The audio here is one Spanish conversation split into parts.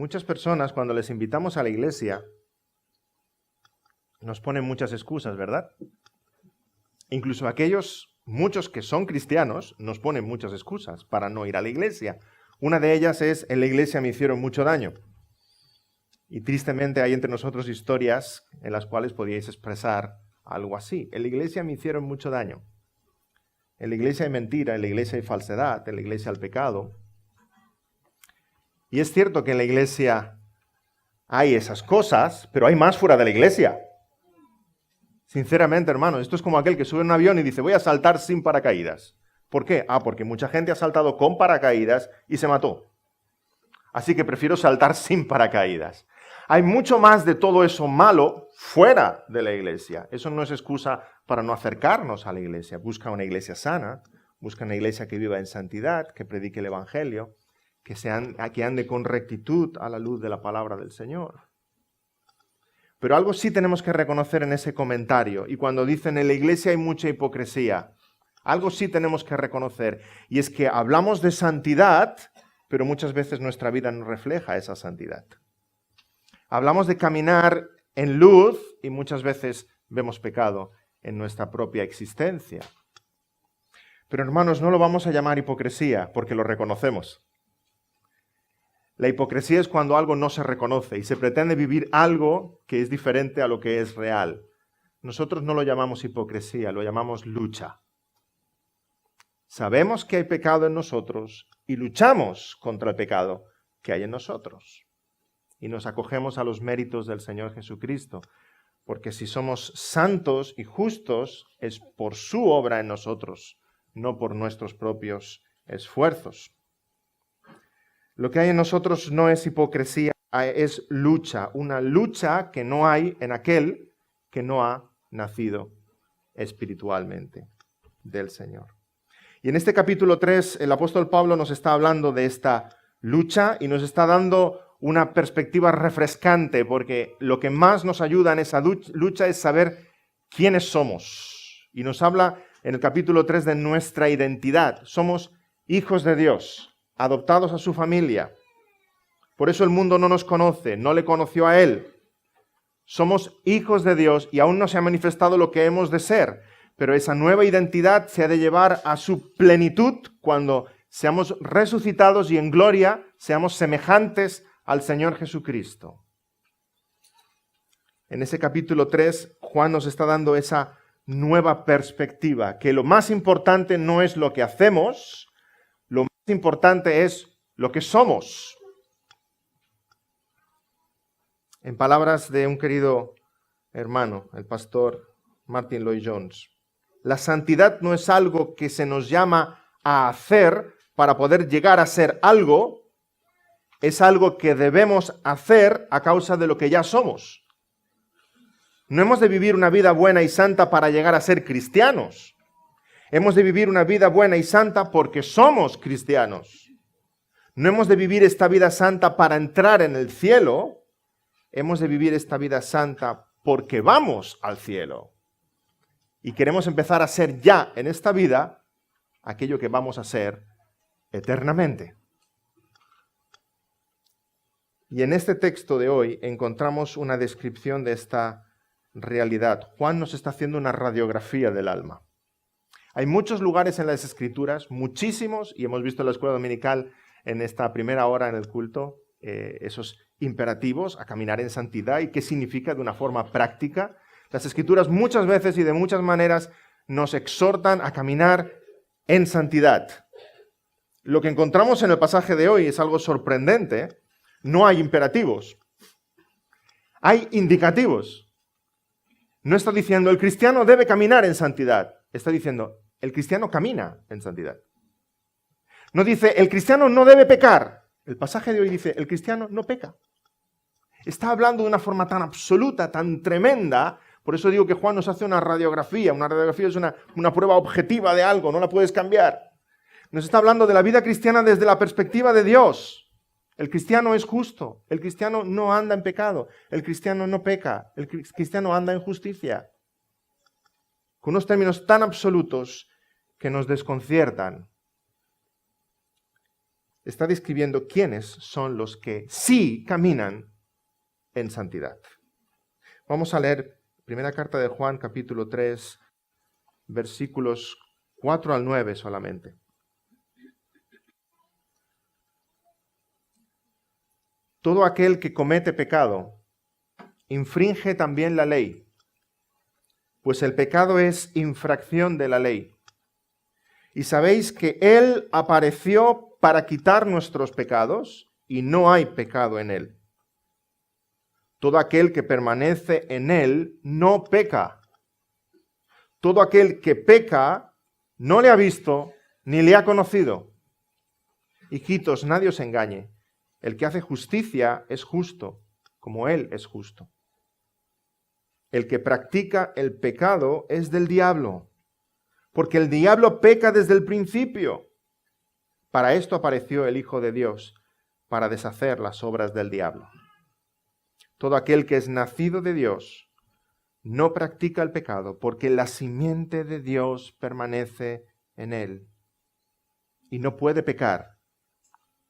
Muchas personas, cuando les invitamos a la iglesia, nos ponen muchas excusas, ¿verdad? Incluso muchos que son cristianos, nos ponen muchas excusas para no ir a la iglesia. Una de ellas es: en la iglesia me hicieron mucho daño. Y tristemente hay entre nosotros historias en las cuales podíais expresar algo así. En la iglesia me hicieron mucho daño. En la iglesia hay mentira, en la iglesia hay falsedad, en la iglesia hay pecado. Y es cierto que en la iglesia hay esas cosas, pero hay más fuera de la iglesia. Sinceramente, hermano, esto es como aquel que sube en un avión y dice: voy a saltar sin paracaídas. ¿Por qué? Porque mucha gente ha saltado con paracaídas y se mató. Así que prefiero saltar sin paracaídas. Hay mucho más de todo eso malo fuera de la iglesia. Eso no es excusa para no acercarnos a la iglesia. Busca una iglesia sana, busca una iglesia que viva en santidad, que predique el evangelio, que ande con rectitud a la luz de la palabra del Señor. Pero algo sí tenemos que reconocer en ese comentario, y cuando dicen en la iglesia hay mucha hipocresía, algo sí tenemos que reconocer, y es que hablamos de santidad, pero muchas veces nuestra vida no refleja esa santidad. Hablamos de caminar en luz y muchas veces vemos pecado en nuestra propia existencia. Pero hermanos, no lo vamos a llamar hipocresía porque lo reconocemos. La hipocresía es cuando algo no se reconoce y se pretende vivir algo que es diferente a lo que es real. Nosotros no lo llamamos hipocresía, lo llamamos lucha. Sabemos que hay pecado en nosotros y luchamos contra el pecado que hay en nosotros. Y nos acogemos a los méritos del Señor Jesucristo, porque si somos santos y justos es por su obra en nosotros, no por nuestros propios esfuerzos. Lo que hay en nosotros no es hipocresía, es lucha, una lucha que no hay en aquel que no ha nacido espiritualmente del Señor. Y en este capítulo 3, el apóstol Pablo nos está hablando de esta lucha y nos está dando una perspectiva refrescante, porque lo que más nos ayuda en esa lucha es saber quiénes somos. Y nos habla en el capítulo 3 de nuestra identidad. Somos hijos de Dios, adoptados a su familia. Por eso el mundo no nos conoce, no le conoció a Él. Somos hijos de Dios y aún no se ha manifestado lo que hemos de ser, pero esa nueva identidad se ha de llevar a su plenitud cuando seamos resucitados y en gloria seamos semejantes al Señor Jesucristo. En ese capítulo 3, Juan nos está dando esa nueva perspectiva, que lo más importante no es lo que hacemos, lo más importante es lo que somos. En palabras de un querido hermano, el pastor Martin Lloyd-Jones, la santidad no es algo que se nos llama a hacer para poder llegar a ser algo, es algo que debemos hacer a causa de lo que ya somos. No hemos de vivir una vida buena y santa para llegar a ser cristianos. Hemos de vivir una vida buena y santa porque somos cristianos. No hemos de vivir esta vida santa para entrar en el cielo. Hemos de vivir esta vida santa porque vamos al cielo. Y queremos empezar a ser ya en esta vida aquello que vamos a ser eternamente. Y en este texto de hoy encontramos una descripción de esta realidad. Juan nos está haciendo una radiografía del alma. Hay muchos lugares en las Escrituras, muchísimos, y hemos visto en la escuela dominical en esta primera hora en el culto, esos imperativos a caminar en santidad y qué significa de una forma práctica. Las Escrituras muchas veces y de muchas maneras nos exhortan a caminar en santidad. Lo que encontramos en el pasaje de hoy es algo sorprendente. No hay imperativos, hay indicativos. No está diciendo el cristiano debe caminar en santidad, está diciendo el cristiano camina en santidad. No dice el cristiano no debe pecar, el pasaje de hoy dice el cristiano no peca. Está hablando de una forma tan absoluta, tan tremenda, por eso digo que Juan nos hace una radiografía es una prueba objetiva de algo, no la puedes cambiar. Nos está hablando de la vida cristiana desde la perspectiva de Dios. El cristiano es justo, el cristiano no anda en pecado, el cristiano no peca, el cristiano anda en justicia. Con unos términos tan absolutos que nos desconciertan. está describiendo quiénes son los que sí caminan en santidad. Vamos a leer primera carta de Juan, capítulo 3, versículos 4 al 9 solamente. Todo aquel que comete pecado infringe también la ley, pues el pecado es infracción de la ley. Y sabéis que Él apareció para quitar nuestros pecados, y no hay pecado en Él. Todo aquel que permanece en Él no peca. Todo aquel que peca no le ha visto ni le ha conocido. Hijitos, nadie os engañe. El que hace justicia es justo, como Él es justo. El que practica el pecado es del diablo, porque el diablo peca desde el principio. Para esto apareció el Hijo de Dios, para deshacer las obras del diablo. Todo aquel que es nacido de Dios no practica el pecado, porque la simiente de Dios permanece en él. Y no puede pecar,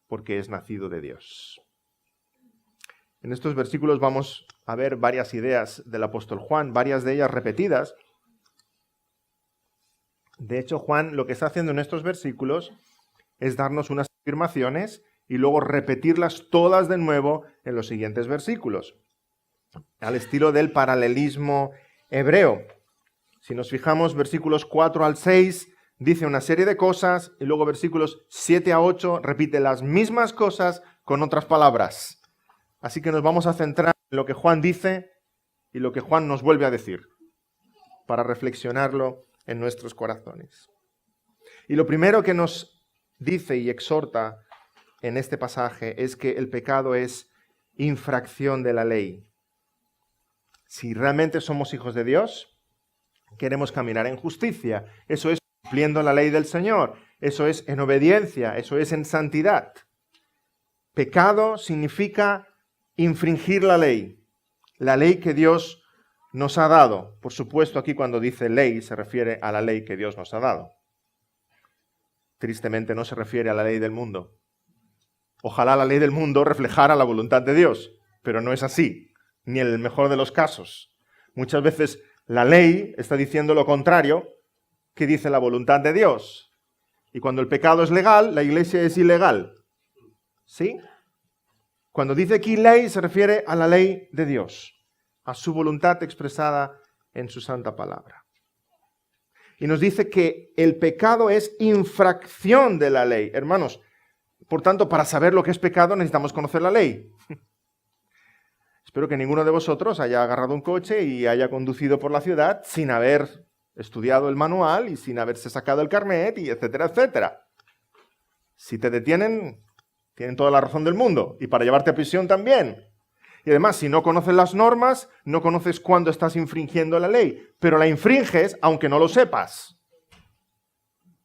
porque es nacido de Dios. En estos versículos vamos a ver varias ideas del apóstol Juan, varias de ellas repetidas. De hecho, Juan lo que está haciendo en estos versículos es darnos unas afirmaciones y luego repetirlas todas de nuevo en los siguientes versículos, al estilo del paralelismo hebreo. Si nos fijamos, versículos 4 al 6 dice una serie de cosas y luego versículos 7 a 8 repite las mismas cosas con otras palabras. Así que nos vamos a centrar en lo que Juan dice y lo que Juan nos vuelve a decir, para reflexionarlo en nuestros corazones. Y lo primero que nos dice y exhorta en este pasaje es que el pecado es infracción de la ley. Si realmente somos hijos de Dios, queremos caminar en justicia. Eso es cumpliendo la ley del Señor. Eso es en obediencia. Eso es en santidad. Pecado significa infringir la ley que Dios nos ha dado. Por supuesto, aquí cuando dice ley se refiere a la ley que Dios nos ha dado. Tristemente no se refiere a la ley del mundo. Ojalá la ley del mundo reflejara la voluntad de Dios, pero no es así, ni en el mejor de los casos. Muchas veces la ley está diciendo lo contrario que dice la voluntad de Dios. Y cuando el pecado es legal, la iglesia es ilegal. ¿Sí? Cuando dice aquí ley, se refiere a la ley de Dios, a su voluntad expresada en su santa palabra. Y nos dice que el pecado es infracción de la ley. Hermanos, por tanto, para saber lo que es pecado necesitamos conocer la ley. Espero que ninguno de vosotros haya agarrado un coche y haya conducido por la ciudad sin haber estudiado el manual y sin haberse sacado el carnet, y etcétera, etcétera. Si te detienen, tienen toda la razón del mundo, y para llevarte a prisión también. Y además, si no conoces las normas, no conoces cuándo estás infringiendo la ley, pero la infringes aunque no lo sepas.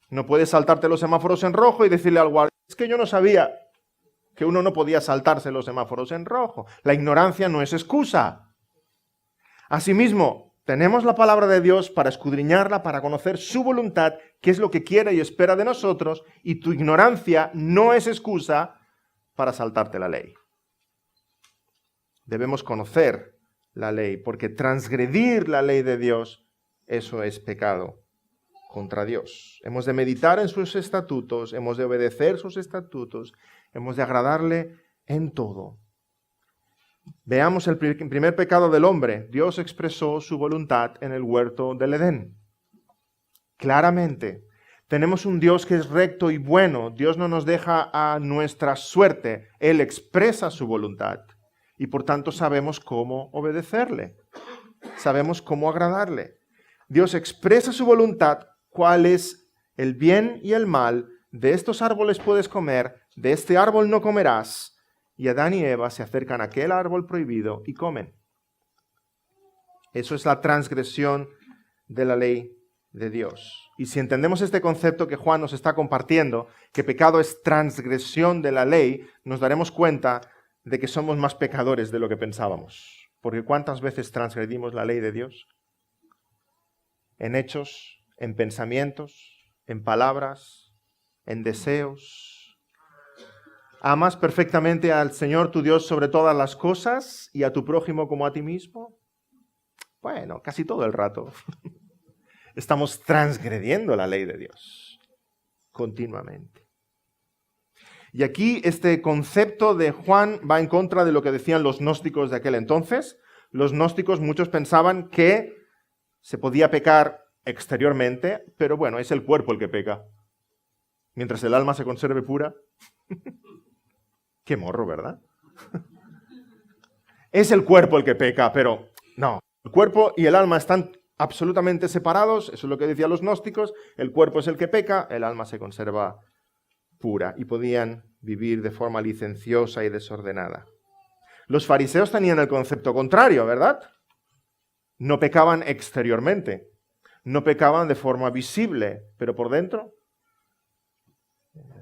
No puedes saltarte los semáforos en rojo y decirle al guardia, es que yo no sabía que uno no podía saltarse los semáforos en rojo. La ignorancia no es excusa. Asimismo, tenemos la palabra de Dios para escudriñarla, para conocer su voluntad, qué es lo que quiere y espera de nosotros, y tu ignorancia no es excusa para saltarte la ley. Debemos conocer la ley, porque transgredir la ley de Dios, eso es pecado contra Dios. Hemos de meditar en sus estatutos, hemos de obedecer sus estatutos, hemos de agradarle en todo. Veamos el primer pecado del hombre. Dios expresó su voluntad en el huerto del Edén. Claramente, tenemos un Dios que es recto y bueno. Dios no nos deja a nuestra suerte. Él expresa su voluntad y por tanto sabemos cómo obedecerle. Sabemos cómo agradarle. Dios expresa su voluntad, cuál es el bien y el mal. De estos árboles puedes comer, de este árbol no comerás. Y Adán y Eva se acercan a aquel árbol prohibido y comen. Eso es la transgresión de la ley de Dios. Y si entendemos este concepto que Juan nos está compartiendo, que pecado es transgresión de la ley, nos daremos cuenta de que somos más pecadores de lo que pensábamos. Porque ¿cuántas veces transgredimos la ley de Dios? En hechos, en pensamientos, en palabras, en deseos. ¿Amas perfectamente al Señor tu Dios sobre todas las cosas y a tu prójimo como a ti mismo? Bueno, casi todo el rato. Estamos transgrediendo la ley de Dios continuamente. Y aquí este concepto de Juan va en contra de lo que decían los gnósticos de aquel entonces. Los gnósticos, muchos pensaban que se podía pecar exteriormente, pero bueno, es el cuerpo el que peca. Mientras el alma se conserve pura. Qué morro, ¿verdad? Es el cuerpo el que peca, pero no. El cuerpo y el alma están absolutamente separados, eso es lo que decían los gnósticos. El cuerpo es el que peca, el alma se conserva pura y podían vivir de forma licenciosa y desordenada. Los fariseos tenían el concepto contrario, ¿verdad? No pecaban exteriormente, no pecaban de forma visible, pero por dentro,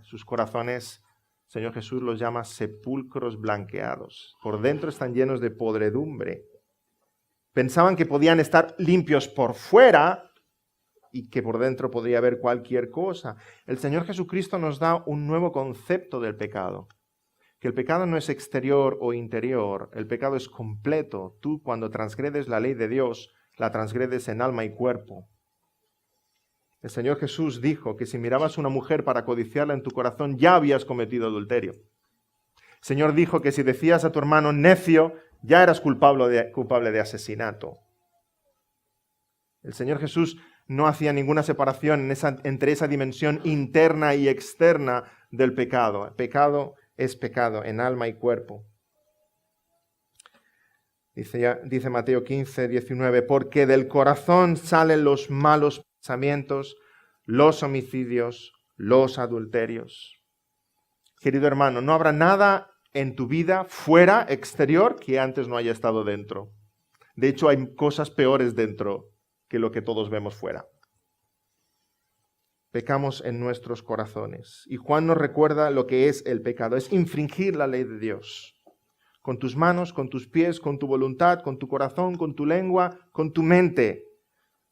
sus corazones, Señor Jesús los llama sepulcros blanqueados. Por dentro están llenos de podredumbre. Pensaban que podían estar limpios por fuera y que por dentro podría haber cualquier cosa. El Señor Jesucristo nos da un nuevo concepto del pecado. Que el pecado no es exterior o interior, el pecado es completo. Tú cuando transgredes la ley de Dios, la transgredes en alma y cuerpo. El Señor Jesús dijo que si mirabas a una mujer para codiciarla en tu corazón, ya habías cometido adulterio. El Señor dijo que si decías a tu hermano necio, ya eras culpable de asesinato. El Señor Jesús no hacía ninguna separación entre esa dimensión interna y externa del pecado. El pecado es pecado en alma y cuerpo. Dice Mateo 15, 19, porque del corazón salen los malos pensamientos, los homicidios, los adulterios. Querido hermano, no habrá nada en tu vida fuera, exterior, que antes no haya estado dentro. De hecho, hay cosas peores dentro que lo que todos vemos fuera. Pecamos en nuestros corazones. Y Juan nos recuerda lo que es el pecado. Es infringir la ley de Dios. Con tus manos, con tus pies, con tu voluntad, con tu corazón, con tu lengua, con tu mente.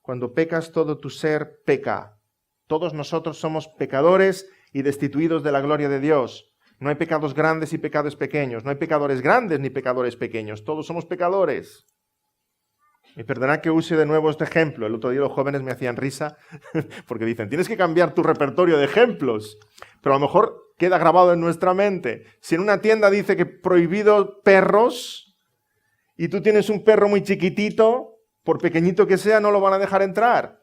Cuando pecas, todo tu ser peca. Todos nosotros somos pecadores y destituidos de la gloria de Dios. No hay pecados grandes y pecados pequeños. No hay pecadores grandes ni pecadores pequeños. Todos somos pecadores. Y perdonad que use de nuevo este ejemplo. El otro día los jóvenes me hacían risa porque dicen, tienes que cambiar tu repertorio de ejemplos. Pero a lo mejor queda grabado en nuestra mente. Si en una tienda dice que prohibido perros y tú tienes un perro muy chiquitito, por pequeñito que sea, no lo van a dejar entrar.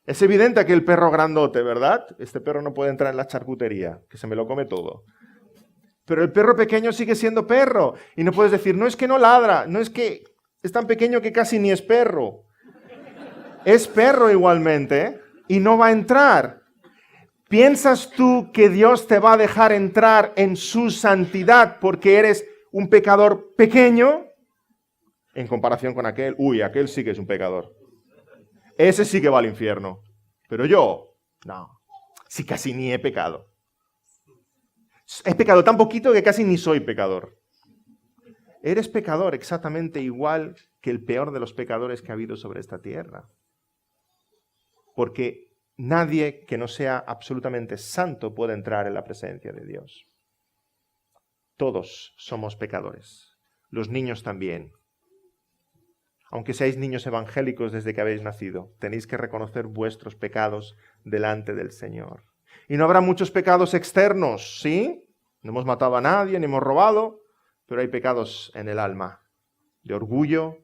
Es evidente que el perro grandote, ¿verdad? Este perro no puede entrar en la charcutería, que se me lo come todo. Pero el perro pequeño sigue siendo perro. Y no puedes decir, no es que no ladra, no es que es tan pequeño que casi ni es perro. Es perro igualmente y no va a entrar. ¿Piensas tú que Dios te va a dejar entrar en su santidad porque eres un pecador pequeño? En comparación con aquel, aquel sí que es un pecador. Ese sí que va al infierno. Pero yo, no. Sí, casi ni he pecado. He pecado tan poquito que casi ni soy pecador. Eres pecador exactamente igual que el peor de los pecadores que ha habido sobre esta tierra. Porque nadie que no sea absolutamente santo puede entrar en la presencia de Dios. Todos somos pecadores. Los niños también. Aunque seáis niños evangélicos desde que habéis nacido, tenéis que reconocer vuestros pecados delante del Señor. Y no habrá muchos pecados externos, ¿sí? No hemos matado a nadie, ni hemos robado, pero hay pecados en el alma, de orgullo,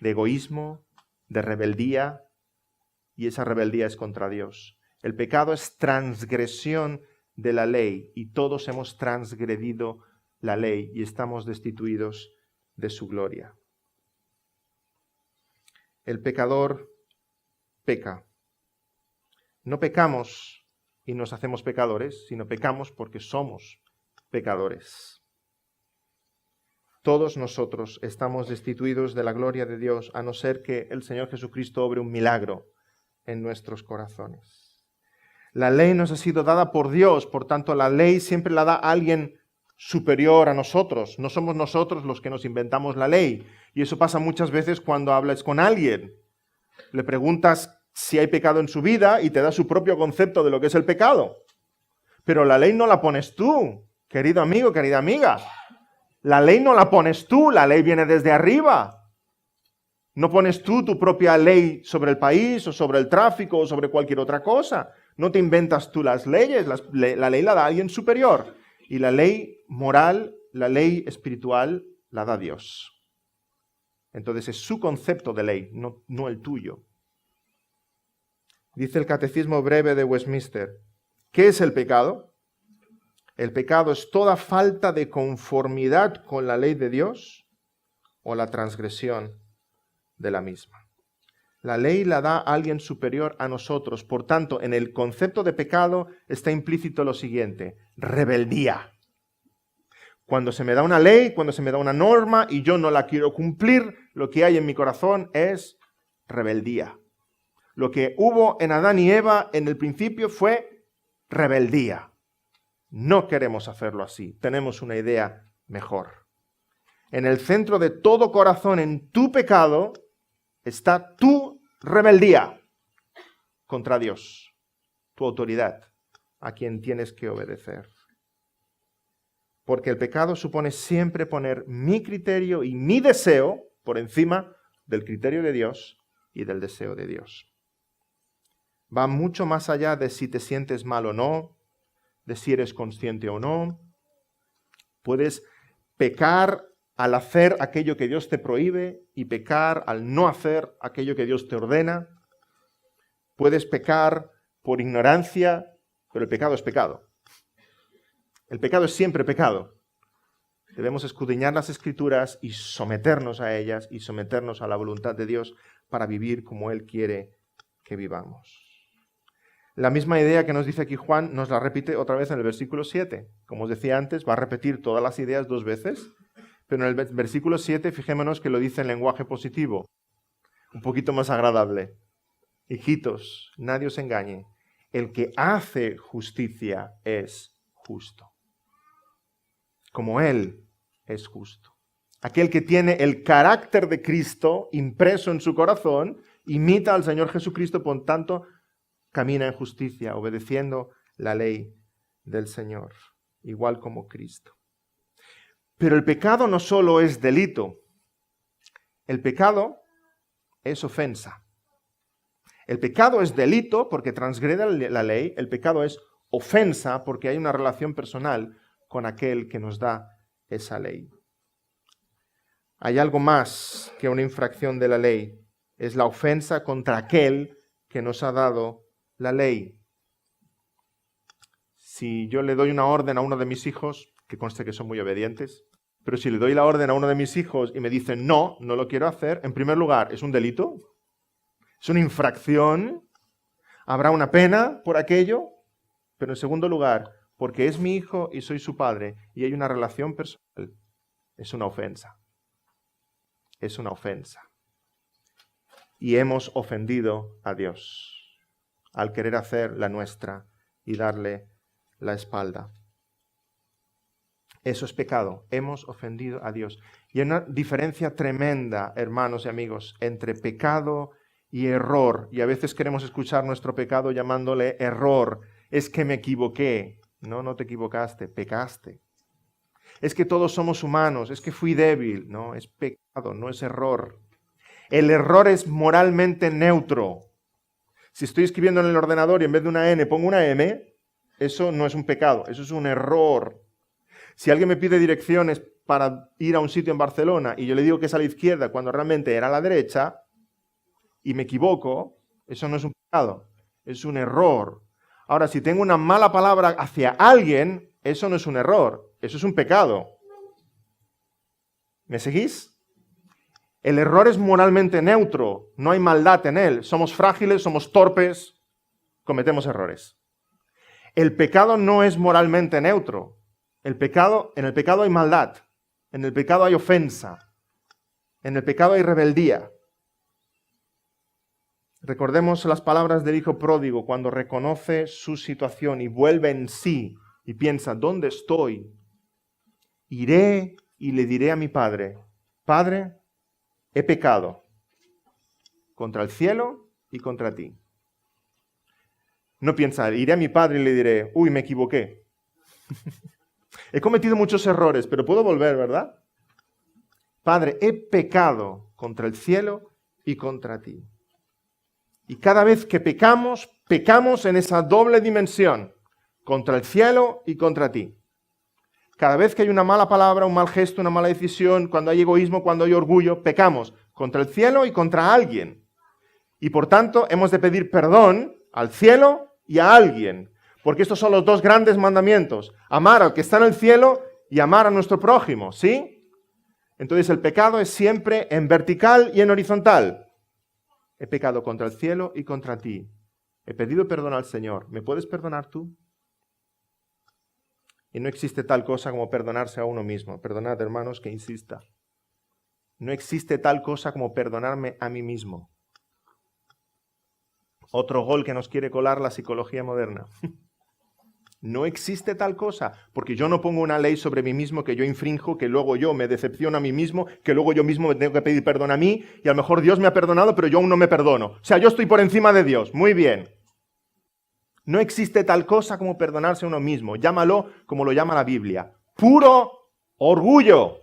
de egoísmo, de rebeldía, y esa rebeldía es contra Dios. El pecado es transgresión de la ley, y todos hemos transgredido la ley y estamos destituidos de su gloria. El pecador peca. No pecamos y nos hacemos pecadores, sino pecamos porque somos pecadores. Todos nosotros estamos destituidos de la gloria de Dios, a no ser que el Señor Jesucristo obre un milagro en nuestros corazones. La ley nos ha sido dada por Dios, por tanto la ley siempre la da alguien superior a nosotros. No somos nosotros los que nos inventamos la ley. Y eso pasa muchas veces cuando hablas con alguien. Le preguntas si hay pecado en su vida y te da su propio concepto de lo que es el pecado. Pero la ley no la pones tú. Querido amigo, querida amiga, la ley no la pones tú, la ley viene desde arriba. No pones tú tu propia ley sobre el país o sobre el tráfico o sobre cualquier otra cosa. No te inventas tú las leyes, la ley la da alguien superior. Y la ley moral, la ley espiritual, la da Dios. Entonces es su concepto de ley, no el tuyo. Dice el Catecismo Breve de Westminster, ¿qué es el pecado? El pecado es toda falta de conformidad con la ley de Dios o la transgresión de la misma. La ley la da alguien superior a nosotros. Por tanto, en el concepto de pecado está implícito lo siguiente: rebeldía. Cuando se me da una ley, cuando se me da una norma y yo no la quiero cumplir, lo que hay en mi corazón es rebeldía. Lo que hubo en Adán y Eva en el principio fue rebeldía. No queremos hacerlo así. Tenemos una idea mejor. En el centro de todo corazón, en tu pecado, está tu rebeldía contra Dios, tu autoridad, a quien tienes que obedecer. Porque el pecado supone siempre poner mi criterio y mi deseo por encima del criterio de Dios y del deseo de Dios. Va mucho más allá de si te sientes mal o no, de si eres consciente o no. Puedes pecar al hacer aquello que Dios te prohíbe y pecar al no hacer aquello que Dios te ordena. Puedes pecar por ignorancia, pero el pecado es pecado. El pecado es siempre pecado. Debemos escudriñar las Escrituras y someternos a ellas y someternos a la voluntad de Dios para vivir como Él quiere que vivamos. La misma idea que nos dice aquí Juan nos la repite otra vez en el versículo 7. Como os decía antes, va a repetir todas las ideas dos veces, pero en el versículo 7 fijémonos que lo dice en lenguaje positivo, un poquito más agradable. Hijitos, nadie os engañe, el que hace justicia es justo, como Él es justo. Aquel que tiene el carácter de Cristo impreso en su corazón, imita al Señor Jesucristo, por tanto, camina en justicia, obedeciendo la ley del Señor, igual como Cristo. Pero el pecado no solo es delito, el pecado es ofensa. El pecado es delito porque transgrede la ley, el pecado es ofensa porque hay una relación personal con aquel que nos da esa ley. Hay algo más que una infracción de la ley, es la ofensa contra aquel que nos ha dado la ley. Si yo le doy una orden a uno de mis hijos, que conste que son muy obedientes, pero si le doy la orden a uno de mis hijos y me dicen no lo quiero hacer, en primer lugar, ¿es un delito? ¿Es una infracción? ¿Habrá una pena por aquello? Pero en segundo lugar, porque es mi hijo y soy su padre y hay una relación personal, es una ofensa. Es una ofensa. Y hemos ofendido a Dios al querer hacer la nuestra y darle la espalda. Eso es pecado. Hemos ofendido a Dios. Y hay una diferencia tremenda, hermanos y amigos, entre pecado y error. Y a veces queremos escuchar nuestro pecado llamándole error. Es que me equivoqué. No te equivocaste, pecaste. Es que todos somos humanos, es que fui débil. No, es pecado, no es error. El error es moralmente neutro. Si estoy escribiendo en el ordenador y en vez de una N pongo una M, eso no es un pecado, eso es un error. Si alguien me pide direcciones para ir a un sitio en Barcelona y yo le digo que es a la izquierda cuando realmente era a la derecha y me equivoco, eso no es un pecado, es un error. Ahora, si tengo una mala palabra hacia alguien, eso no es un error, eso es un pecado. ¿Me seguís? El error es moralmente neutro, no hay maldad en él. Somos frágiles, somos torpes, cometemos errores. El pecado no es moralmente neutro. En el pecado hay maldad, en el pecado hay ofensa, en el pecado hay rebeldía. Recordemos las palabras del hijo pródigo cuando reconoce su situación y vuelve en sí y piensa, ¿dónde estoy? Iré y le diré a mi padre, Padre, he pecado contra el cielo y contra ti. No piensa, iré a mi padre y le diré, uy, me equivoqué. He cometido muchos errores, pero puedo volver, ¿verdad? Padre, he pecado contra el cielo y contra ti. Y cada vez que pecamos, pecamos en esa doble dimensión, contra el cielo y contra ti. Cada vez que hay una mala palabra, un mal gesto, una mala decisión, cuando hay egoísmo, cuando hay orgullo, pecamos contra el cielo y contra alguien. Y por tanto, hemos de pedir perdón al cielo y a alguien. Porque estos son los dos grandes mandamientos. Amar al que está en el cielo y amar a nuestro prójimo, ¿sí? Entonces el pecado es siempre en vertical y en horizontal. He pecado contra el cielo y contra ti. He pedido perdón al Señor. ¿Me puedes perdonar tú? Y no existe tal cosa como perdonarse a uno mismo. Perdonad, hermanos, que insista. No existe tal cosa como perdonarme a mí mismo. Otro gol que nos quiere colar la psicología moderna. No existe tal cosa, porque yo no pongo una ley sobre mí mismo que yo infrinjo, que luego yo me decepciono a mí mismo, que luego yo mismo me tengo que pedir perdón a mí, y a lo mejor Dios me ha perdonado, pero yo aún no me perdono. O sea, yo estoy por encima de Dios. Muy bien. No existe tal cosa como perdonarse a uno mismo. Llámalo como lo llama la Biblia. Puro orgullo.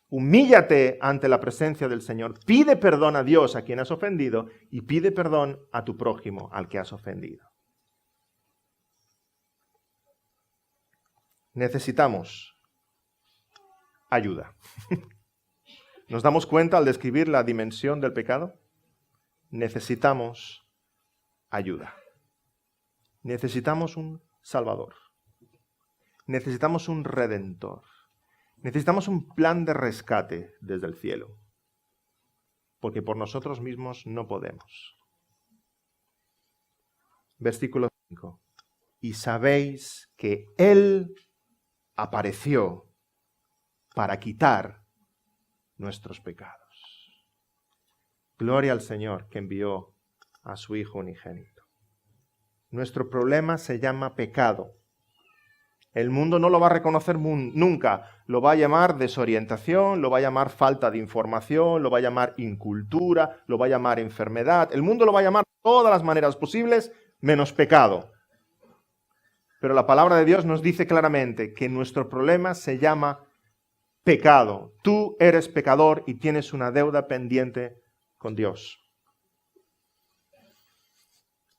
Humíllate ante la presencia del Señor. Pide perdón a Dios a quien has ofendido y pide perdón a tu prójimo al que has ofendido. Necesitamos ayuda. ¿Nos damos cuenta al describir la dimensión del pecado? Necesitamos ayuda. Necesitamos un Salvador. Necesitamos un Redentor. Necesitamos un plan de rescate desde el cielo. Porque por nosotros mismos no podemos. Versículo 5. Y sabéis que Él apareció para quitar nuestros pecados. Gloria al Señor que envió a su Hijo unigénito. Nuestro problema se llama pecado. El mundo no lo va a reconocer nunca. Lo va a llamar desorientación, lo va a llamar falta de información, lo va a llamar incultura, lo va a llamar enfermedad. El mundo lo va a llamar de todas las maneras posibles, menos pecado. Pero la palabra de Dios nos dice claramente que nuestro problema se llama pecado. Tú eres pecador y tienes una deuda pendiente con Dios.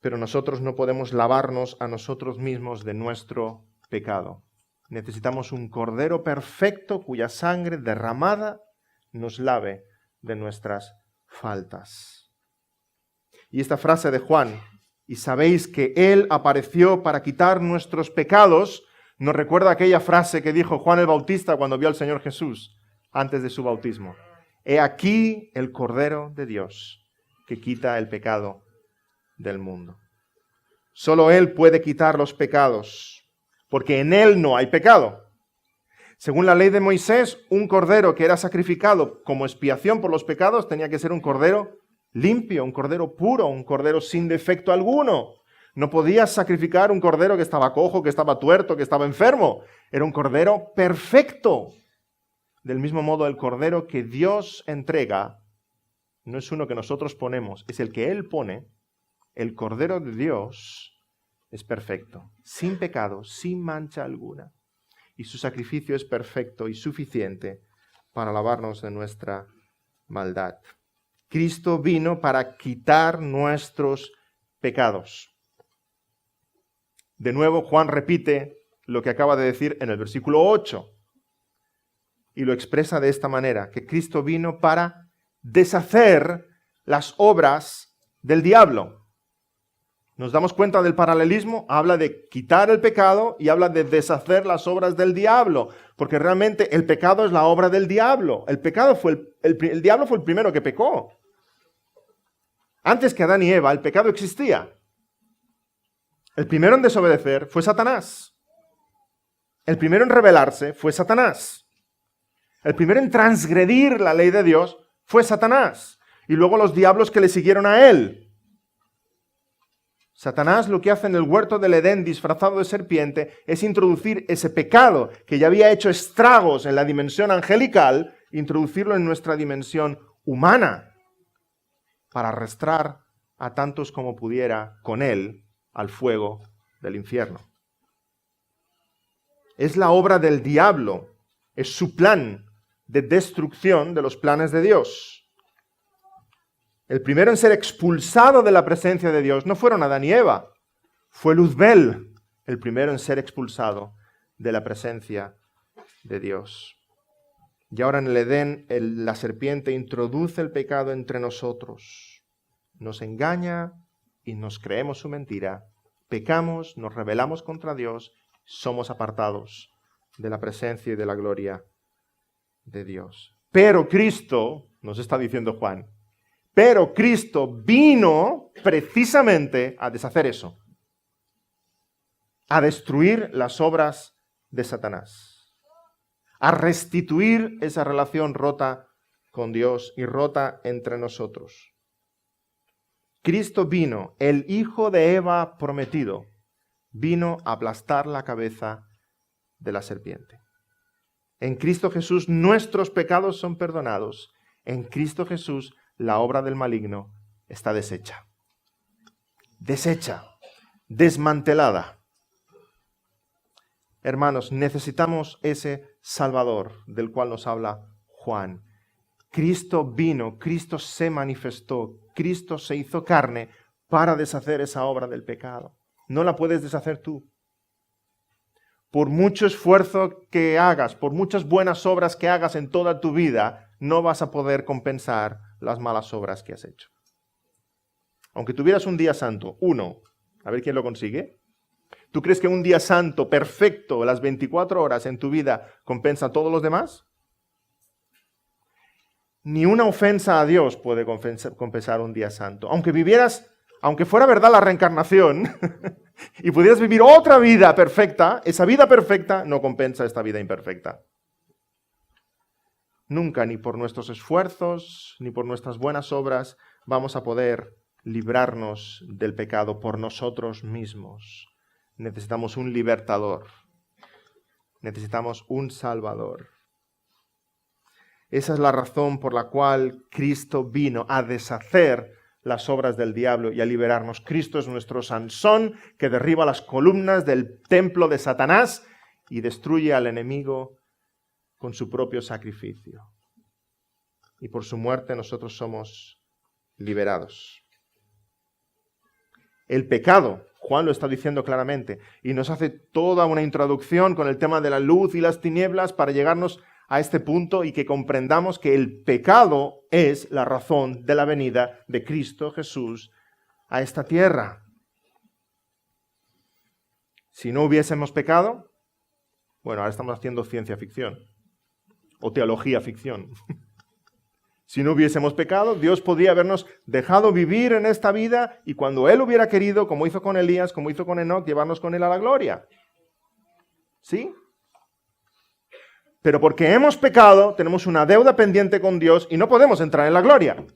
Pero nosotros no podemos lavarnos a nosotros mismos de nuestro pecado. Necesitamos un Cordero perfecto cuya sangre derramada nos lave de nuestras faltas. Y esta frase de Juan, y sabéis que Él apareció para quitar nuestros pecados, nos recuerda aquella frase que dijo Juan el Bautista cuando vio al Señor Jesús antes de su bautismo. He aquí el Cordero de Dios que quita el pecado del mundo. Solo Él puede quitar los pecados, porque en Él no hay pecado. Según la ley de Moisés, un cordero que era sacrificado como expiación por los pecados tenía que ser un cordero limpio, un cordero puro, un cordero sin defecto alguno. No podías sacrificar un cordero que estaba cojo, que estaba tuerto, que estaba enfermo. Era un cordero perfecto. Del mismo modo, el cordero que Dios entrega no es uno que nosotros ponemos, es el que Él pone. El Cordero de Dios es perfecto, sin pecado, sin mancha alguna. Y su sacrificio es perfecto y suficiente para lavarnos de nuestra maldad. Cristo vino para quitar nuestros pecados. De nuevo, Juan repite lo que acaba de decir en el versículo 8 y lo expresa de esta manera, que Cristo vino para deshacer las obras del diablo. ¿Nos damos cuenta del paralelismo? Habla de quitar el pecado y habla de deshacer las obras del diablo, porque realmente el pecado es la obra del diablo. El diablo fue el primero que pecó. Antes que Adán y Eva, el pecado existía. El primero en desobedecer fue Satanás. El primero en rebelarse fue Satanás. El primero en transgredir la ley de Dios fue Satanás. Y luego los diablos que le siguieron a él. Satanás lo que hace en el huerto del Edén disfrazado de serpiente es introducir ese pecado que ya había hecho estragos en la dimensión angelical, introducirlo en nuestra dimensión humana para arrastrar a tantos como pudiera con él al fuego del infierno. Es la obra del diablo. Es su plan de destrucción de los planes de Dios. El primero en ser expulsado de la presencia de Dios no fueron Adán y Eva. Fue Luzbel el primero en ser expulsado de la presencia de Dios. Y ahora en el Edén la serpiente introduce el pecado entre nosotros. Nos engaña y nos creemos su mentira. Pecamos, nos rebelamos contra Dios, somos apartados de la presencia y de la gloria de Dios. Pero Cristo, nos está diciendo Juan, pero Cristo vino precisamente a deshacer eso, a destruir las obras de Satanás, a restituir esa relación rota con Dios y rota entre nosotros. Cristo vino, el hijo de Eva prometido, vino a aplastar la cabeza de la serpiente. En Cristo Jesús nuestros pecados son perdonados. En Cristo Jesús la obra del maligno está deshecha. Deshecha, desmantelada. Hermanos, necesitamos ese Salvador del cual nos habla Juan. Cristo vino, Cristo se manifestó, Cristo se hizo carne para deshacer esa obra del pecado. No la puedes deshacer tú. Por mucho esfuerzo que hagas, por muchas buenas obras que hagas en toda tu vida, no vas a poder compensar las malas obras que has hecho. Aunque tuvieras un día santo, uno, a ver quién lo consigue. ¿Tú crees que un día santo, perfecto, las 24 horas en tu vida, compensa a todos los demás? Ni una ofensa a Dios puede compensar un día santo. Aunque fuera verdad la reencarnación y pudieras vivir otra vida perfecta, esa vida perfecta no compensa esta vida imperfecta. Nunca, ni por nuestros esfuerzos, ni por nuestras buenas obras, vamos a poder librarnos del pecado por nosotros mismos. Necesitamos un libertador. Necesitamos un salvador. Esa es la razón por la cual Cristo vino a deshacer las obras del diablo y a liberarnos. Cristo es nuestro Sansón que derriba las columnas del templo de Satanás y destruye al enemigo con su propio sacrificio. Y por su muerte nosotros somos liberados. El pecado, Juan lo está diciendo claramente, y nos hace toda una introducción con el tema de la luz y las tinieblas para llegarnos a este punto y que comprendamos que el pecado es la razón de la venida de Cristo Jesús a esta tierra. Si no hubiésemos pecado, bueno, ahora estamos haciendo ciencia ficción o teología ficción. Si no hubiésemos pecado, Dios podría habernos dejado vivir en esta vida y cuando Él hubiera querido, como hizo con Elías, como hizo con Enoc, llevarnos con Él a la gloria. ¿Sí? Pero porque hemos pecado, tenemos una deuda pendiente con Dios y no podemos entrar en la gloria.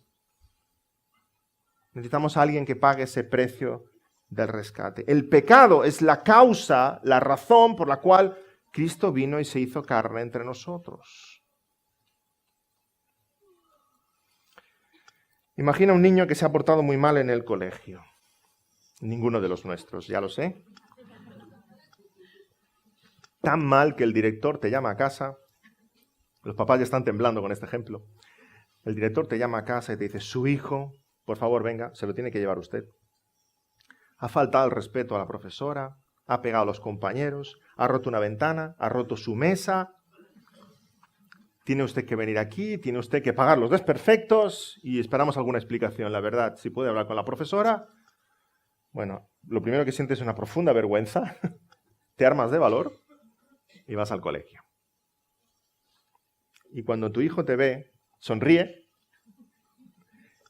Necesitamos a alguien que pague ese precio del rescate. El pecado es la causa, la razón por la cual Cristo vino y se hizo carne entre nosotros. Imagina un niño que se ha portado muy mal en el colegio. Ninguno de los nuestros, ya lo sé. Tan mal que el director te llama a casa. Los papás ya están temblando con este ejemplo. El director te llama a casa y te dice, su hijo, por favor venga, se lo tiene que llevar usted. Ha faltado el respeto a la profesora, ha pegado a los compañeros, ha roto una ventana, ha roto su mesa. Tiene usted que venir aquí, tiene usted que pagar los desperfectos y esperamos alguna explicación, la verdad. Si puede hablar con la profesora. Bueno, lo primero que sientes es una profunda vergüenza, te armas de valor y vas al colegio. Y cuando tu hijo te ve, sonríe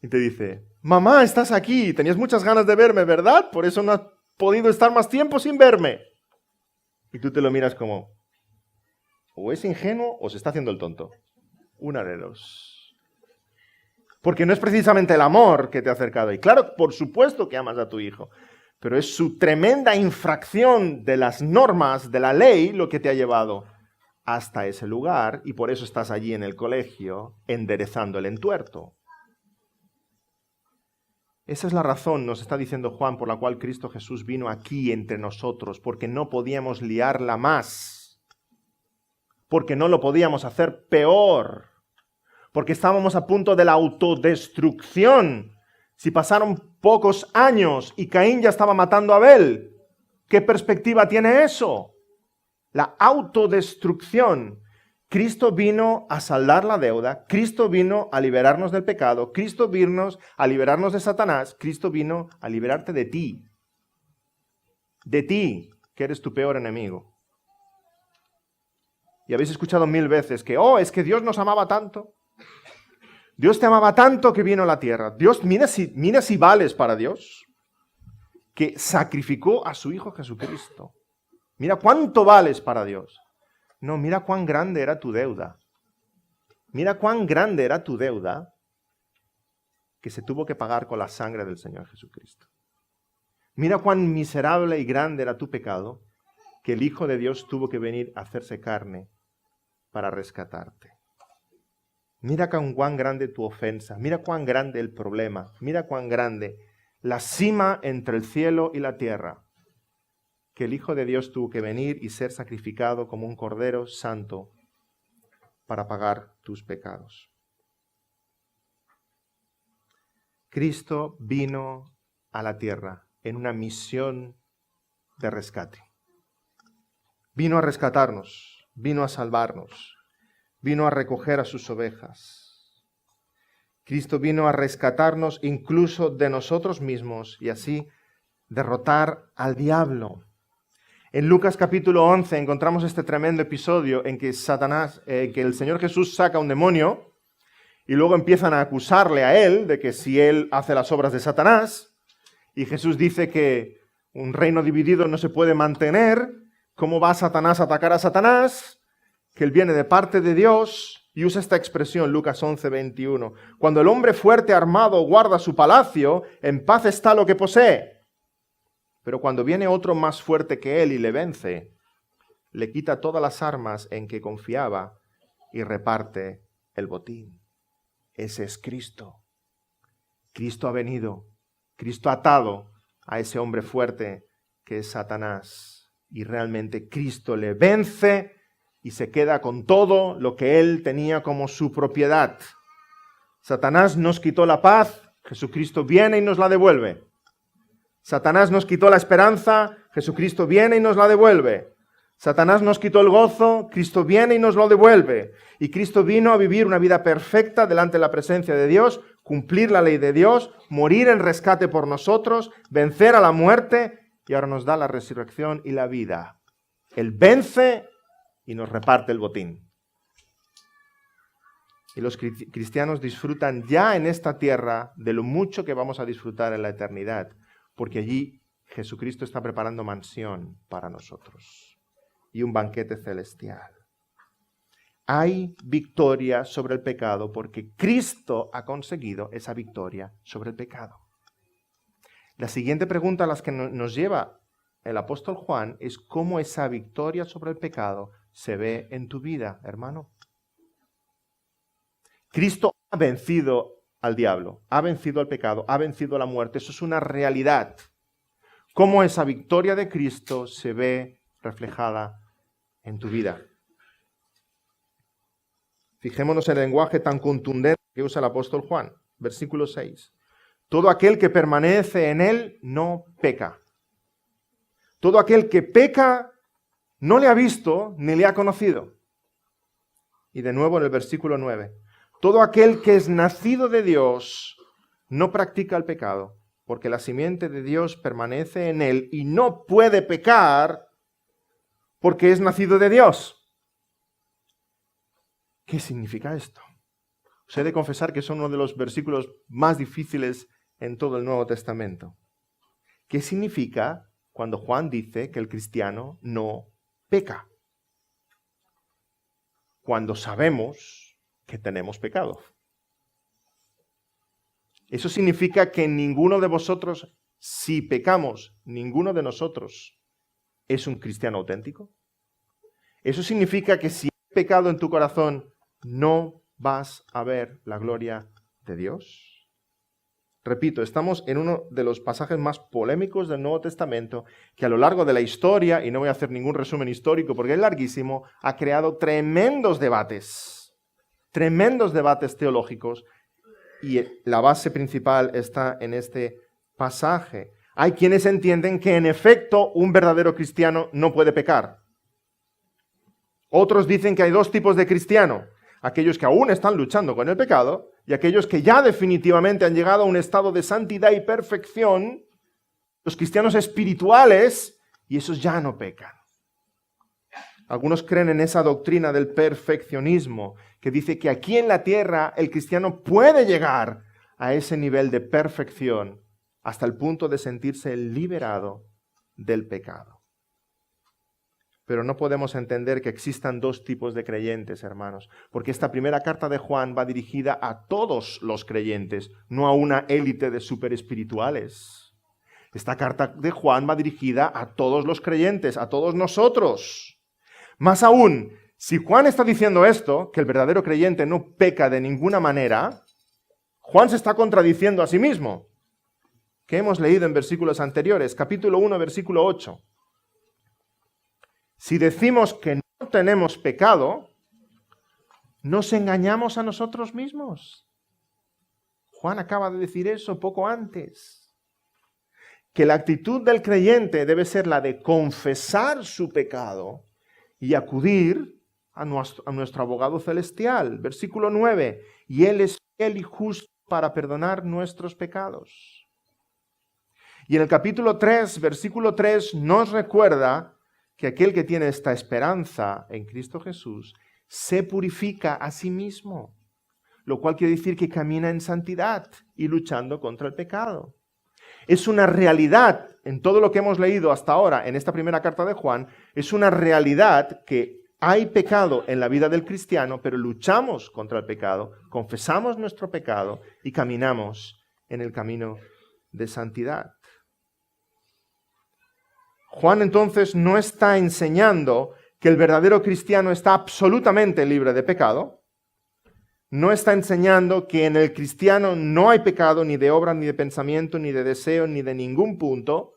y te dice, mamá, estás aquí, tenías muchas ganas de verme, ¿verdad? Por eso no has podido estar más tiempo sin verme. Y tú te lo miras como, o es ingenuo o se está haciendo el tonto. Una de dos. Porque no es precisamente el amor que te ha acercado. Y claro, por supuesto que amas a tu hijo, pero es su tremenda infracción de las normas de la ley lo que te ha llevado hasta ese lugar y por eso estás allí en el colegio enderezando el entuerto. Esa es la razón, nos está diciendo Juan, por la cual Cristo Jesús vino aquí entre nosotros, porque no podíamos liarla más. porque no lo podíamos hacer peor, porque estábamos a punto de la autodestrucción. Si pasaron pocos años y Caín ya estaba matando a Abel, ¿qué perspectiva tiene eso? La autodestrucción. Cristo vino a saldar la deuda, Cristo vino a liberarnos del pecado, Cristo vino a liberarnos de Satanás, Cristo vino a liberarte de ti, que eres tu peor enemigo. Y habéis escuchado 1000 veces que, es que Dios nos amaba tanto. Dios te amaba tanto que vino a la tierra. Dios, mira si vales para Dios, que sacrificó a su Hijo Jesucristo. Mira cuánto vales para Dios. No, mira cuán grande era tu deuda. Mira cuán grande era tu deuda que se tuvo que pagar con la sangre del Señor Jesucristo. Mira cuán miserable y grande era tu pecado que el Hijo de Dios tuvo que venir a hacerse carne para rescatarte. Mira cuán grande tu ofensa, mira cuán grande el problema, mira cuán grande la cima entre el cielo y la tierra, que el Hijo de Dios tuvo que venir y ser sacrificado como un cordero santo para pagar tus pecados. Cristo vino a la tierra en una misión de rescate. Vino a rescatarnos, vino a salvarnos, vino a recoger a sus ovejas. Cristo vino a rescatarnos incluso de nosotros mismos y así derrotar al diablo. En Lucas capítulo 11 encontramos este tremendo episodio en que que el Señor Jesús saca un demonio y luego empiezan a acusarle a él de que si él hace las obras de Satanás, y Jesús dice que un reino dividido no se puede mantener. ¿Cómo va Satanás a atacar a Satanás? Que él viene de parte de Dios y usa esta expresión, Lucas 11, 21. Cuando el hombre fuerte armado guarda su palacio, en paz está lo que posee. Pero cuando viene otro más fuerte que él y le vence, le quita todas las armas en que confiaba y reparte el botín. Ese es Cristo. Cristo ha venido, Cristo ha atado a ese hombre fuerte que es Satanás. Y realmente Cristo le vence y se queda con todo lo que él tenía como su propiedad. Satanás nos quitó la paz, Jesucristo viene y nos la devuelve. Satanás nos quitó la esperanza, Jesucristo viene y nos la devuelve. Satanás nos quitó el gozo, Cristo viene y nos lo devuelve. Y Cristo vino a vivir una vida perfecta delante de la presencia de Dios, cumplir la ley de Dios, morir en rescate por nosotros, vencer a la muerte y ahora nos da la resurrección y la vida. Él vence y nos reparte el botín. Y los cristianos disfrutan ya en esta tierra de lo mucho que vamos a disfrutar en la eternidad, porque allí Jesucristo está preparando mansión para nosotros y un banquete celestial. Hay victoria sobre el pecado porque Cristo ha conseguido esa victoria sobre el pecado. La siguiente pregunta a la que nos lleva el apóstol Juan es cómo esa victoria sobre el pecado se ve en tu vida, hermano. Cristo ha vencido al diablo, ha vencido al pecado, ha vencido a la muerte. Eso es una realidad. ¿Cómo esa victoria de Cristo se ve reflejada en tu vida? Fijémonos en el lenguaje tan contundente que usa el apóstol Juan. Versículo 6. Todo aquel que permanece en él no peca. Todo aquel que peca no le ha visto ni le ha conocido. Y de nuevo en el versículo 9. Todo aquel que es nacido de Dios no practica el pecado, porque la simiente de Dios permanece en él y no puede pecar porque es nacido de Dios. ¿Qué significa esto? Os he de confesar que es uno de los versículos más difíciles en todo el Nuevo Testamento. ¿Qué significa cuando Juan dice que el cristiano no peca? Cuando sabemos que tenemos pecado. Eso significa que ninguno de vosotros, si pecamos, ninguno de nosotros es un cristiano auténtico. Eso significa que si hay pecado en tu corazón, no vas a ver la gloria de Dios. Repito, estamos en uno de los pasajes más polémicos del Nuevo Testamento, que a lo largo de la historia, y no voy a hacer ningún resumen histórico porque es larguísimo, ha creado tremendos debates teológicos, y la base principal está en este pasaje. Hay quienes entienden que en efecto un verdadero cristiano no puede pecar. Otros dicen que hay dos tipos de cristiano: aquellos que aún están luchando con el pecado y aquellos que ya definitivamente han llegado a un estado de santidad y perfección, los cristianos espirituales, y esos ya no pecan. Algunos creen en esa doctrina del perfeccionismo, que dice que aquí en la tierra el cristiano puede llegar a ese nivel de perfección hasta el punto de sentirse liberado del pecado. Pero no podemos entender que existan dos tipos de creyentes, hermanos, porque esta primera carta de Juan va dirigida a todos los creyentes, no a una élite de superespirituales. Esta carta de Juan va dirigida a todos los creyentes, a todos nosotros. Más aún, si Juan está diciendo esto, que el verdadero creyente no peca de ninguna manera, Juan se está contradiciendo a sí mismo, que hemos leído en versículos anteriores, capítulo 1, versículo 8. Si decimos que no tenemos pecado, nos engañamos a nosotros mismos. Juan acaba de decir eso poco antes. Que la actitud del creyente debe ser la de confesar su pecado y acudir a nuestro abogado celestial. Versículo 9. Y Él es fiel y justo para perdonar nuestros pecados. Y en el capítulo 3, versículo 3, nos recuerda que aquel que tiene esta esperanza en Cristo Jesús se purifica a sí mismo, lo cual quiere decir que camina en santidad y luchando contra el pecado. Es una realidad, en todo lo que hemos leído hasta ahora en esta primera carta de Juan, es una realidad que hay pecado en la vida del cristiano, pero luchamos contra el pecado, confesamos nuestro pecado y caminamos en el camino de santidad. Juan entonces no está enseñando que el verdadero cristiano está absolutamente libre de pecado. No está enseñando que en el cristiano no hay pecado ni de obra, ni de pensamiento, ni de deseo, ni de ningún punto.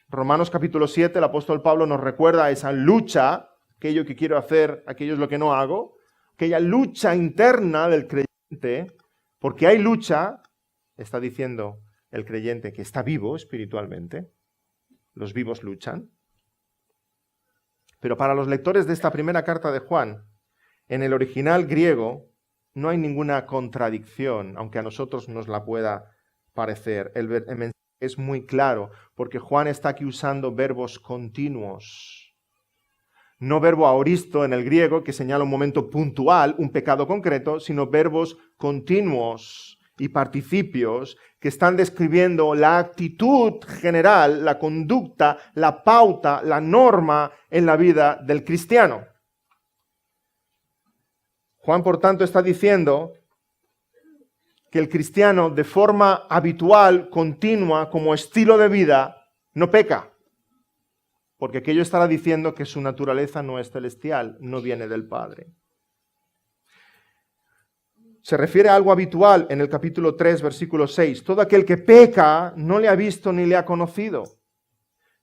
Romanos capítulo 7, el apóstol Pablo nos recuerda esa lucha, aquello que quiero hacer, aquello es lo que no hago, aquella lucha interna del creyente, porque hay lucha, está diciendo el creyente que está vivo espiritualmente. Los vivos luchan. Pero para los lectores de esta primera carta de Juan, en el original griego no hay ninguna contradicción, aunque a nosotros nos la pueda parecer. El mensaje es muy claro, porque Juan está aquí usando verbos continuos. No verbo aoristo en el griego, que señala un momento puntual, un pecado concreto, sino verbos continuos y participios que están describiendo la actitud general, la conducta, la pauta, la norma en la vida del cristiano. Juan, por tanto, está diciendo que el cristiano, de forma habitual, continua, como estilo de vida, no peca. Porque aquello estará diciendo que su naturaleza no es celestial, no viene del Padre. Se refiere a algo habitual en el capítulo 3, versículo 6. Todo aquel que peca no le ha visto ni le ha conocido.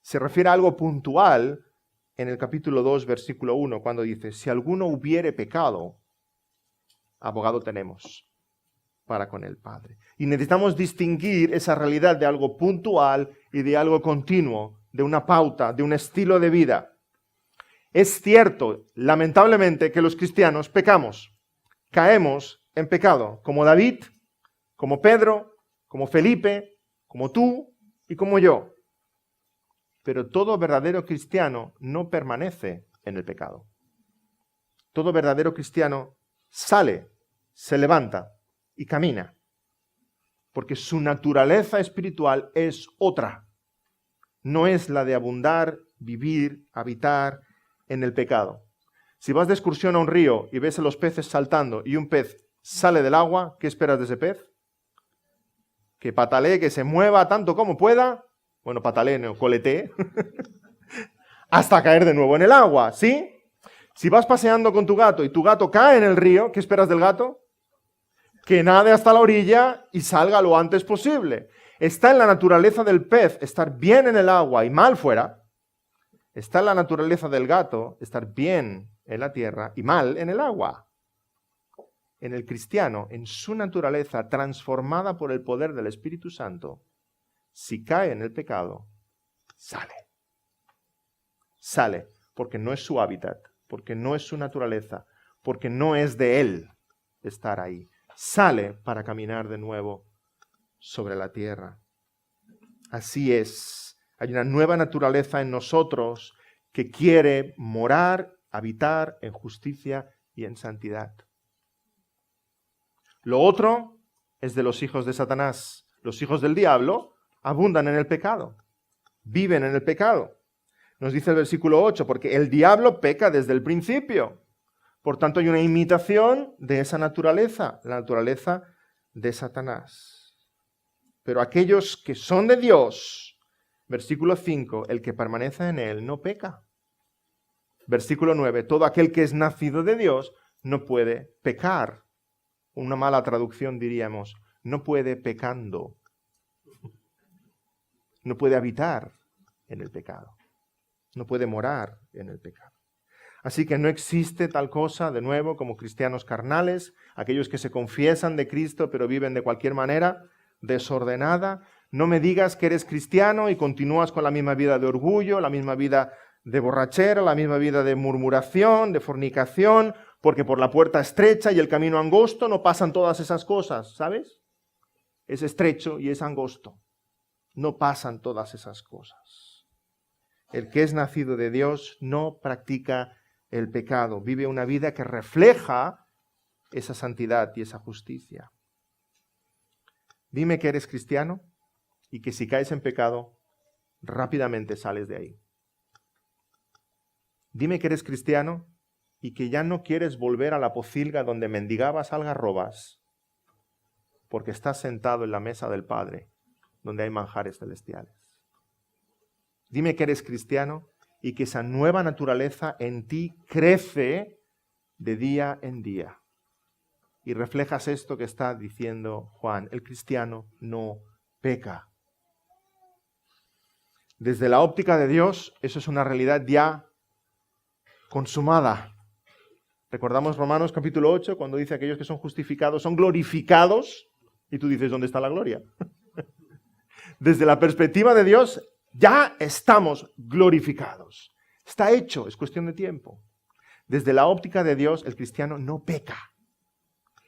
Se refiere a algo puntual en el capítulo 2, versículo 1, cuando dice, si alguno hubiere pecado, abogado tenemos para con el Padre. Y necesitamos distinguir esa realidad de algo puntual y de algo continuo, de una pauta, de un estilo de vida. Es cierto, lamentablemente, que los cristianos pecamos, caemos en pecado, como David, como Pedro, como Felipe, como tú y como yo. Pero todo verdadero cristiano no permanece en el pecado. Todo verdadero cristiano sale, se levanta y camina, porque su naturaleza espiritual es otra. No es la de abundar, vivir, habitar en el pecado. Si vas de excursión a un río y ves a los peces saltando y un pez sale del agua, ¿qué esperas de ese pez? Que patalee, que se mueva tanto como pueda, bueno, patalee, no, coletee, hasta caer de nuevo en el agua, ¿sí? Si vas paseando con tu gato y tu gato cae en el río, ¿qué esperas del gato? que nade hasta la orilla y salga lo antes posible. Está en la naturaleza del pez estar bien en el agua y mal fuera. Está en la naturaleza del gato estar bien en la tierra y mal en el agua. En el cristiano, en su naturaleza transformada por el poder del Espíritu Santo, si cae en el pecado, sale. Sale, porque no es su hábitat, porque no es su naturaleza, porque no es de él estar ahí. Sale para caminar de nuevo sobre la tierra. Así es. Hay una nueva naturaleza en nosotros que quiere morar, habitar en justicia y en santidad. Lo otro es de los hijos de Satanás. Los hijos del diablo abundan en el pecado, viven en el pecado. Nos dice el versículo 8, porque el diablo peca desde el principio. Por tanto, hay una imitación de esa naturaleza, la naturaleza de Satanás. Pero aquellos que son de Dios, versículo 5, el que permanece en él no peca. Versículo 9, todo aquel que es nacido de Dios no puede pecar. Una mala traducción diríamos, no puede pecando. No puede habitar en el pecado. No puede morar en el pecado. Así que no existe tal cosa, de nuevo, como cristianos carnales, aquellos que se confiesan de Cristo pero viven de cualquier manera desordenada. No me digas que eres cristiano y continúas con la misma vida de orgullo, la misma vida de borrachera, la misma vida de murmuración, de fornicación, porque por la puerta estrecha y el camino angosto no pasan todas esas cosas, ¿sabes? Es estrecho y es angosto. No pasan todas esas cosas. El que es nacido de Dios no practica el pecado, vive una vida que refleja esa santidad y esa justicia. Dime que eres cristiano y que si caes en pecado, rápidamente sales de ahí. Dime que eres cristiano y que ya no quieres volver a la pocilga donde mendigabas algarrobas, porque estás sentado en la mesa del Padre, donde hay manjares celestiales. Dime que eres cristiano y que esa nueva naturaleza en ti crece de día en día. Y reflejas esto que está diciendo Juan, el cristiano no peca. Desde la óptica de Dios, eso es una realidad ya consumada. Recordamos Romanos capítulo 8, cuando dice aquellos que son justificados son glorificados, y tú dices, ¿dónde está la gloria? Desde la perspectiva de Dios, ya estamos glorificados. Está hecho, es cuestión de tiempo. Desde la óptica de Dios, el cristiano no peca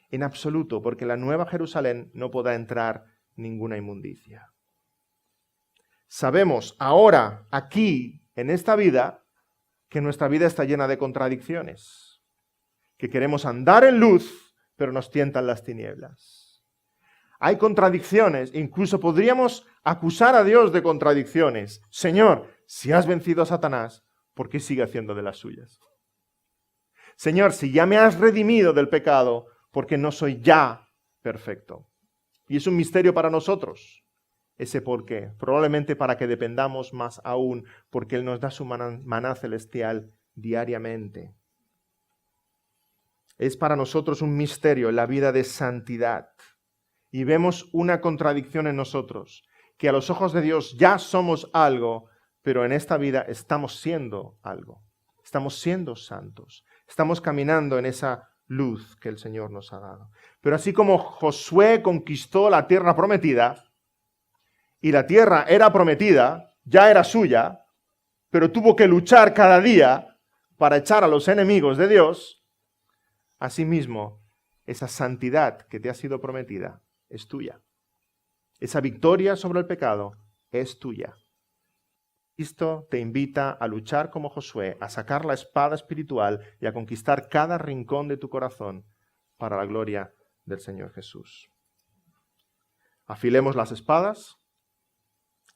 en absoluto, porque en la Nueva Jerusalén no podrá entrar ninguna inmundicia. Sabemos ahora, aquí, en esta vida, que nuestra vida está llena de contradicciones, que queremos andar en luz, pero nos tientan las tinieblas. Hay contradicciones, incluso podríamos acusar a Dios de contradicciones. Señor, si has vencido a Satanás, ¿por qué sigue haciendo de las suyas? Señor, si ya me has redimido del pecado, ¿por qué no soy ya perfecto? Y es un misterio para nosotros, ese por qué. Probablemente para que dependamos más aún, porque Él nos da su maná celestial diariamente. Es para nosotros un misterio la vida de santidad. Y vemos una contradicción en nosotros, que a los ojos de Dios ya somos algo, pero en esta vida estamos siendo algo. Estamos siendo santos. Estamos caminando en esa luz que el Señor nos ha dado. Pero así como Josué conquistó la tierra prometida, y la tierra era prometida, ya era suya, pero tuvo que luchar cada día para echar a los enemigos de Dios, asimismo, esa santidad que te ha sido prometida es tuya. Esa victoria sobre el pecado es tuya. Cristo te invita a luchar como Josué, a sacar la espada espiritual y a conquistar cada rincón de tu corazón para la gloria del Señor Jesús. Afilemos las espadas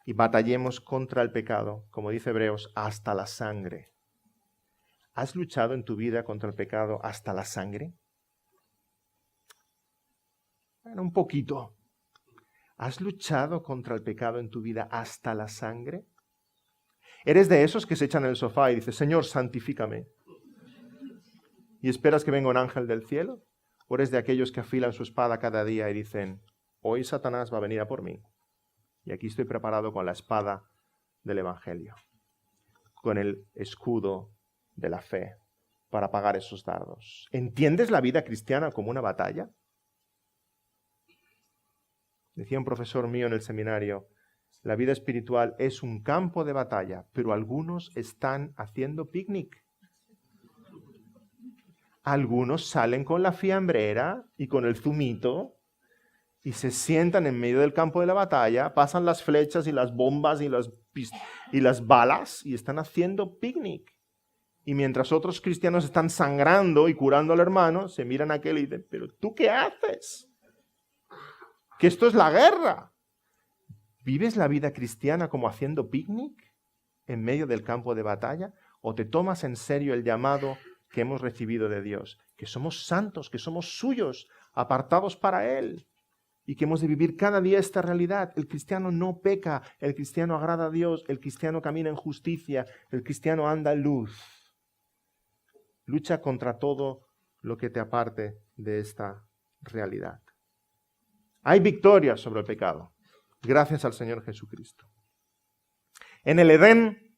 y batallemos contra el pecado, como dice Hebreos, hasta la sangre. ¿Has luchado en tu vida contra el pecado hasta la sangre? Bueno, un poquito. ¿Has luchado contra el pecado en tu vida hasta la sangre? ¿Eres de esos que se echan en el sofá y dices, Señor, santifícame? ¿Y esperas que venga un ángel del cielo? ¿O eres de aquellos que afilan su espada cada día y dicen, hoy Satanás va a venir a por mí? Y aquí estoy preparado con la espada del Evangelio, con el escudo de la fe para pagar esos dardos. ¿Entiendes la vida cristiana como una batalla? Decía un profesor mío en el seminario, la vida espiritual es un campo de batalla, pero algunos están haciendo picnic. Algunos salen con la fiambrera y con el zumito y se sientan en medio del campo de la batalla, pasan las flechas y las bombas y las balas y están haciendo picnic. Y mientras otros cristianos están sangrando y curando al hermano, se miran a aquel y dicen, ¿pero tú qué haces? Que esto es la guerra. ¿Vives la vida cristiana como haciendo picnic en medio del campo de batalla? ¿O te tomas en serio el llamado que hemos recibido de Dios? Que somos santos, que somos suyos, apartados para Él. Y que hemos de vivir cada día esta realidad. El cristiano no peca, el cristiano agrada a Dios, el cristiano camina en justicia, el cristiano anda en luz. Lucha contra todo lo que te aparte de esta realidad. Hay victoria sobre el pecado, gracias al Señor Jesucristo. En el Edén,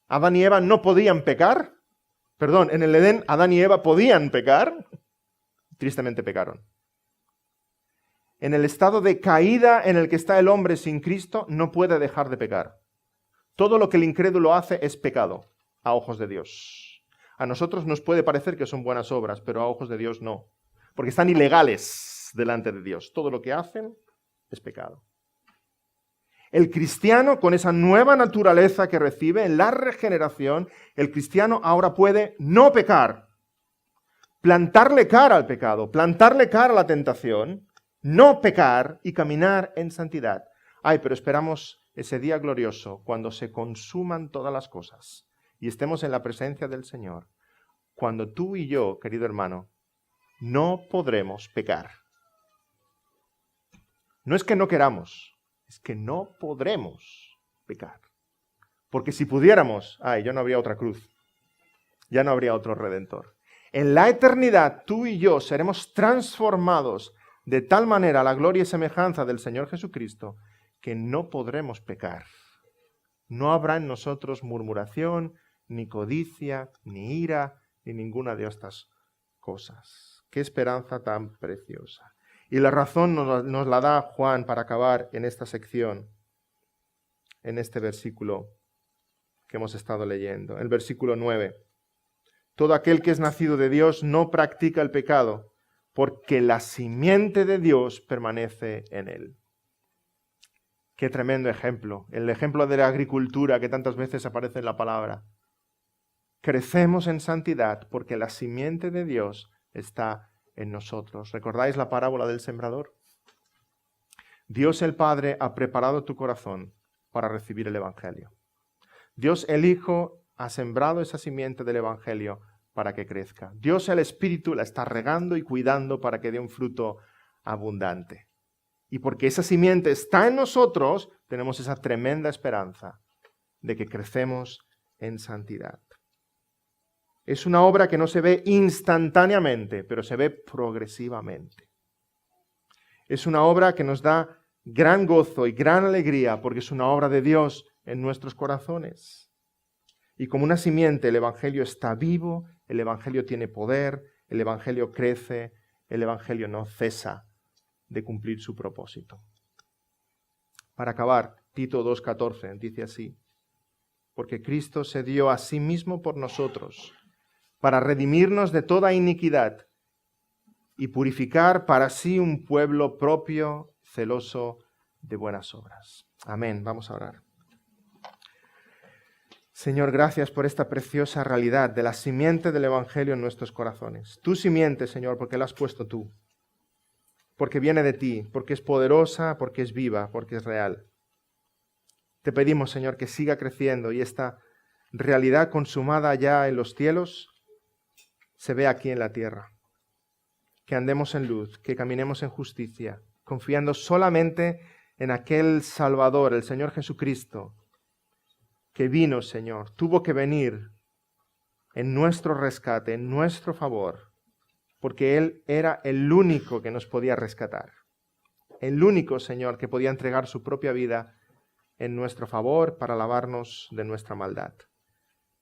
Adán y Eva no podían pecar. En el Edén, Adán y Eva podían pecar. Tristemente pecaron. En el estado de caída en el que está el hombre sin Cristo, no puede dejar de pecar. Todo lo que el incrédulo hace es pecado, a ojos de Dios. A nosotros nos puede parecer que son buenas obras, pero a ojos de Dios no. Porque están ilegales delante de Dios. Todo lo que hacen es pecado. El cristiano, con esa nueva naturaleza que recibe en la regeneración, el cristiano ahora puede no pecar. Plantarle cara al pecado, plantarle cara a la tentación, no pecar y caminar en santidad. Ay, pero esperamos ese día glorioso cuando se consuman todas las cosas y estemos en la presencia del Señor, cuando tú y yo, querido hermano, no podremos pecar. No es que no queramos, es que no podremos pecar. Porque si pudiéramos, ya no habría otra cruz, ya no habría otro Redentor. En la eternidad, tú y yo seremos transformados de tal manera a la gloria y semejanza del Señor Jesucristo que no podremos pecar. No habrá en nosotros murmuración, ni codicia, ni ira, ni ninguna de estas cosas. ¡Qué esperanza tan preciosa! Y la razón nos la da Juan para acabar en esta sección, en este versículo que hemos estado leyendo. El versículo 9. Todo aquel que es nacido de Dios no practica el pecado, porque la simiente de Dios permanece en él. Qué tremendo ejemplo. El ejemplo de la agricultura que tantas veces aparece en la palabra. Crecemos en santidad porque la simiente de Dios está en nosotros. ¿Recordáis la parábola del sembrador? Dios el Padre ha preparado tu corazón para recibir el Evangelio. Dios el Hijo ha sembrado esa simiente del Evangelio para que crezca. Dios el Espíritu la está regando y cuidando para que dé un fruto abundante. Y porque esa simiente está en nosotros, tenemos esa tremenda esperanza de que crecemos en santidad. Es una obra que no se ve instantáneamente, pero se ve progresivamente. Es una obra que nos da gran gozo y gran alegría porque es una obra de Dios en nuestros corazones. Y como una simiente, el Evangelio está vivo, el Evangelio tiene poder, el Evangelio crece, el Evangelio no cesa de cumplir su propósito. Para acabar, Tito 2:14 dice así: porque Cristo se dio a sí mismo por nosotros, para redimirnos de toda iniquidad y purificar para sí un pueblo propio, celoso de buenas obras. Amén. Vamos a orar. Señor, gracias por esta preciosa realidad de la simiente del Evangelio en nuestros corazones. Tu simiente, Señor, porque la has puesto tú, porque viene de ti, porque es poderosa, porque es viva, porque es real. Te pedimos, Señor, que siga creciendo y esta realidad consumada ya en los cielos se vea aquí en la tierra. Que andemos en luz, que caminemos en justicia, confiando solamente en aquel Salvador, el Señor Jesucristo, que vino, Señor, tuvo que venir en nuestro rescate, en nuestro favor, porque Él era el único que nos podía rescatar. El único, Señor, que podía entregar su propia vida en nuestro favor para lavarnos de nuestra maldad.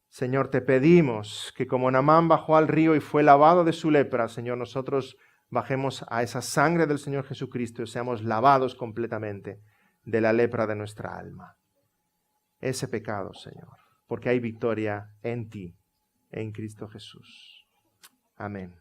Señor, te pedimos que como Naamán bajó al río y fue lavado de su lepra, Señor, nosotros bajemos a esa sangre del Señor Jesucristo y seamos lavados completamente de la lepra de nuestra alma. Ese pecado, Señor, porque hay victoria en ti, en Cristo Jesús. Amén.